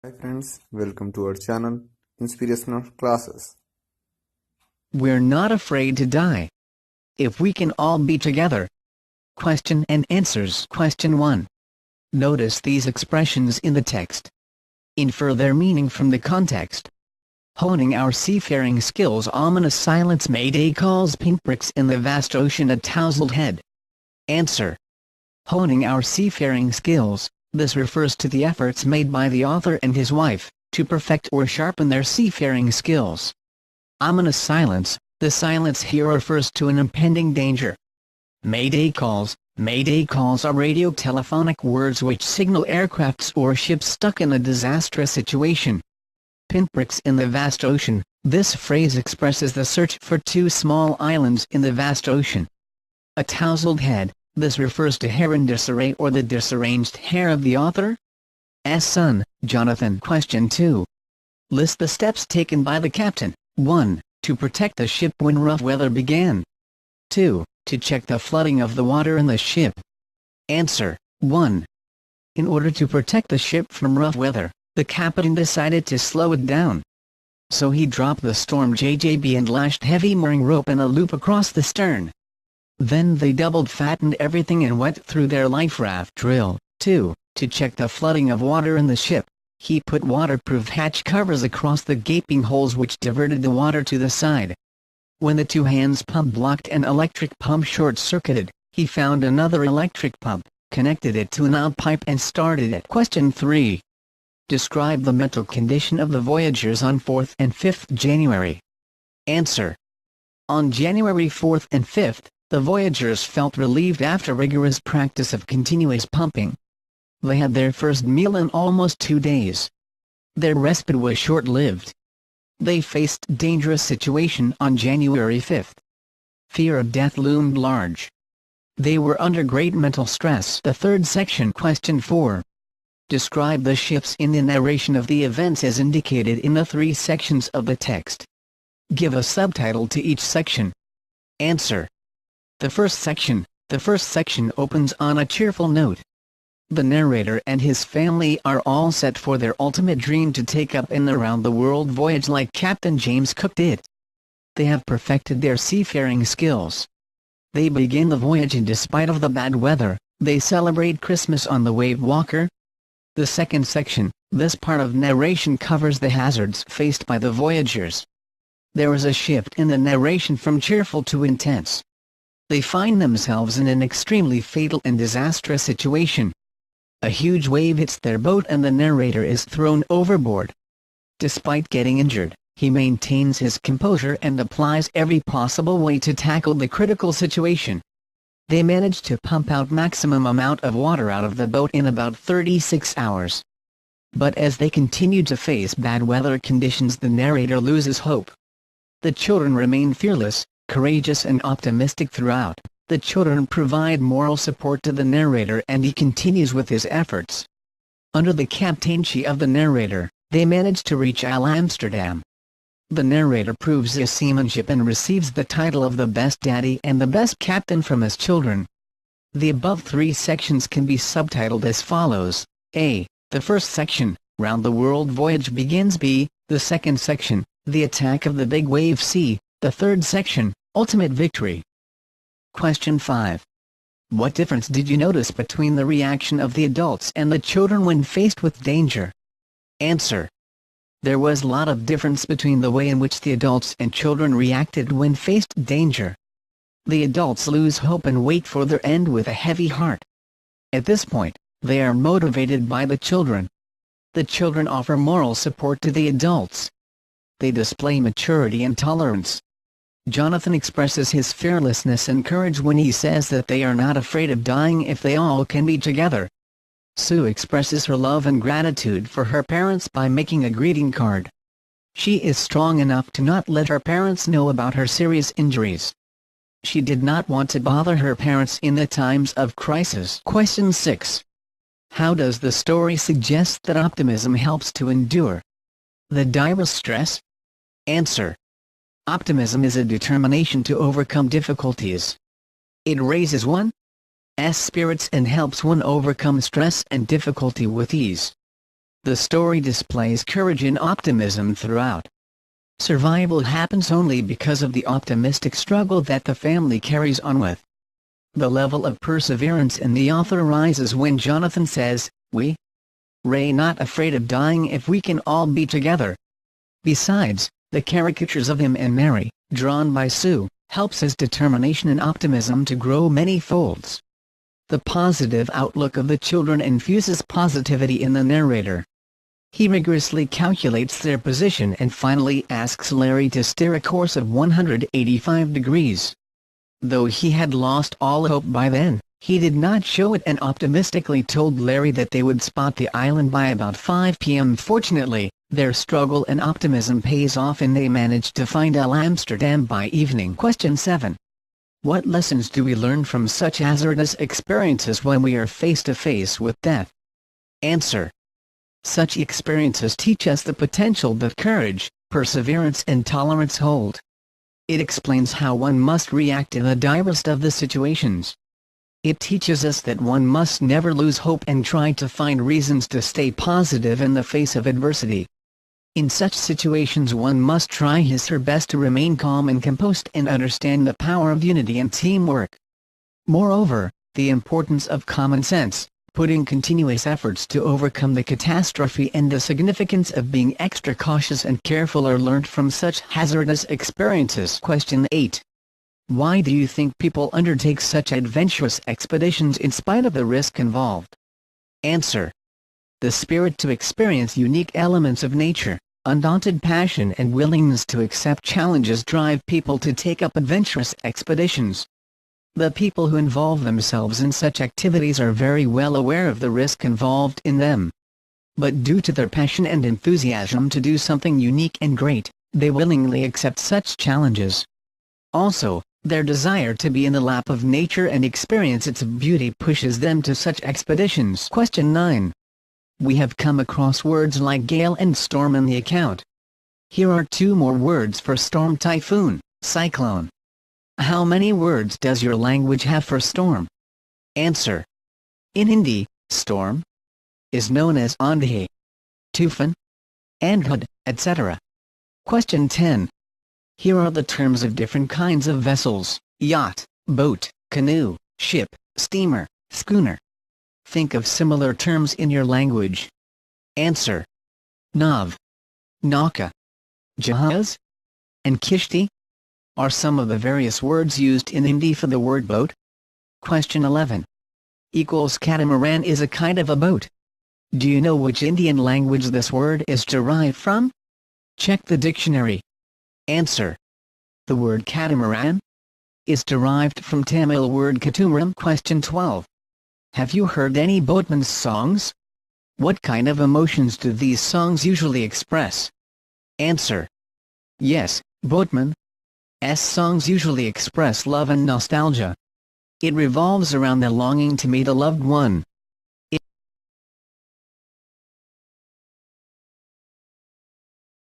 Hi friends, welcome to our channel, Inspirational Classes. We're not afraid to die. If we can all be together. Question and answers. Question 1. Notice these expressions in the text. Infer their meaning from the context. Honing our seafaring skills. Ominous silence. Mayday calls. Pinpricks in the vast ocean. A tousled head. Answer. Honing our seafaring skills. This refers to the efforts made by the author and his wife, to perfect or sharpen their seafaring skills. Ominous silence. The silence here refers to an impending danger. Mayday calls. Mayday calls are radio-telephonic words which signal aircrafts or ships stuck in a disastrous situation. Pinpricks in the vast ocean. This phrase expresses the search for two small islands in the vast ocean. A tousled head. This refers to hair in disarray or the disarranged hair of the author's son, Jonathan. Question 2. List the steps taken by the captain. 1. To protect the ship when rough weather began. 2. To check the flooding of the water in the ship. Answer. 1. In order to protect the ship from rough weather, the captain decided to slow it down. So he dropped the Storm JJB and lashed heavy mooring rope in a loop across the stern. Then they double-fattened everything and went through their life raft drill. 2. To check the flooding of water in the ship, he put waterproof hatch covers across the gaping holes which diverted the water to the side. When the two-hands pump blocked and electric pump short-circuited, he found another electric pump, connected it to an out pipe and started it. Question 3. Describe the mental condition of the voyagers on 4th and 5th January. Answer. On January 4th and 5th, the voyagers felt relieved after rigorous practice of continuous pumping. They had their first meal in almost 2 days. Their respite was short-lived. They faced dangerous situation on January 5th. Fear of death loomed large. They were under great mental stress. The third section. Question 4. Describe the ships in the narration of the events as indicated in the 3 sections of the text. Give a subtitle to each section. Answer. The first section opens on a cheerful note. The narrator and his family are all set for their ultimate dream to take up an around-the-world voyage like Captain James Cook did. They have perfected their seafaring skills. They begin the voyage and despite of the bad weather, they celebrate Christmas on the Wave Walker. The second section, this part of narration covers the hazards faced by the voyagers. There is a shift in the narration from cheerful to intense. They find themselves in an extremely fatal and disastrous situation. A huge wave hits their boat and the narrator is thrown overboard. Despite getting injured, he maintains his composure and applies every possible way to tackle the critical situation. They manage to pump out maximum amount of water out of the boat in about 36 hours. But as they continue to face bad weather conditions, the narrator loses hope. The children remain fearless, courageous and optimistic throughout. The children provide moral support to the narrator and he continues with his efforts. Under the captaincy of the narrator, they manage to reach Amsterdam. The narrator proves his seamanship and receives the title of the best daddy and the best captain from his children. The above 3 sections can be subtitled as follows. A. The first section, Round the World Voyage begins. B. The second section, The Attack of the Big Wave. C. The third section, Ultimate Victory. Question 5. What difference did you notice between the reaction of the adults and the children when faced with danger? Answer. There was a lot of difference between the way in which the adults and children reacted when faced danger. The adults lose hope and wait for their end with a heavy heart. At this point, they are motivated by the children. The children offer moral support to the adults. They display maturity and tolerance. Jonathan expresses his fearlessness and courage when he says that they are not afraid of dying if they all can be together. Sue expresses her love and gratitude for her parents by making a greeting card. She is strong enough to not let her parents know about her serious injuries. She did not want to bother her parents in the times of crisis. Question 6. How does the story suggest that optimism helps to endure the direst stress? Answer. Optimism is a determination to overcome difficulties. It raises one's spirits and helps one overcome stress and difficulty with ease. The story displays courage and optimism throughout. Survival happens only because of the optimistic struggle that the family carries on with. The level of perseverance in the author rises when Jonathan says, "We Ray not afraid of dying if we can all be together." Besides, the caricatures of him and Mary, drawn by Sue, helps his determination and optimism to grow many folds. The positive outlook of the children infuses positivity in the narrator. He rigorously calculates their position and finally asks Larry to steer a course of 185 degrees. Though he had lost all hope by then, he did not show it and optimistically told Larry that they would spot the island by about 5 p.m. Fortunately, their struggle and optimism pays off and they manage to find El Amsterdam by evening. Question 7. What lessons do we learn from such hazardous experiences when we are face to face with death? Answer. Such experiences teach us the potential that courage, perseverance and tolerance hold. It explains how one must react in the direst of the situations. It teaches us that one must never lose hope and try to find reasons to stay positive in the face of adversity. In such situations one must try his or her best to remain calm and composed and understand the power of unity and teamwork. Moreover, the importance of common sense, putting continuous efforts to overcome the catastrophe and the significance of being extra cautious and careful are learned from such hazardous experiences. Question 8. Why do you think people undertake such adventurous expeditions in spite of the risk involved? Answer. The spirit to experience unique elements of nature, undaunted passion and willingness to accept challenges drive people to take up adventurous expeditions. The people who involve themselves in such activities are very well aware of the risk involved in them. But due to their passion and enthusiasm to do something unique and great, they willingly accept such challenges. Also, their desire to be in the lap of nature and experience its beauty pushes them to such expeditions. Question 9. We have come across words like gale and storm in the account. Here are 2 more words for storm: typhoon, cyclone. How many words does your language have for storm? Answer. In Hindi, storm is known as andhe, tufan, andhud, etc. Question 10. Here are the terms of different kinds of vessels: yacht, boat, canoe, ship, steamer, schooner. Think of similar terms in your language. Answer. Nav, nauka, jahaz, and kishti are some of the various words used in Hindi for the word boat. Question 11. Catamaran is a kind of a boat. Do you know which Indian language this word is derived from? Check the dictionary. Answer. The word catamaran is derived from Tamil word katamaram. Question 12. Have you heard any boatman's songs? What kind of emotions do these songs usually express? Answer. Yes, boatman's songs usually express love and nostalgia. It revolves around the longing to meet a loved one,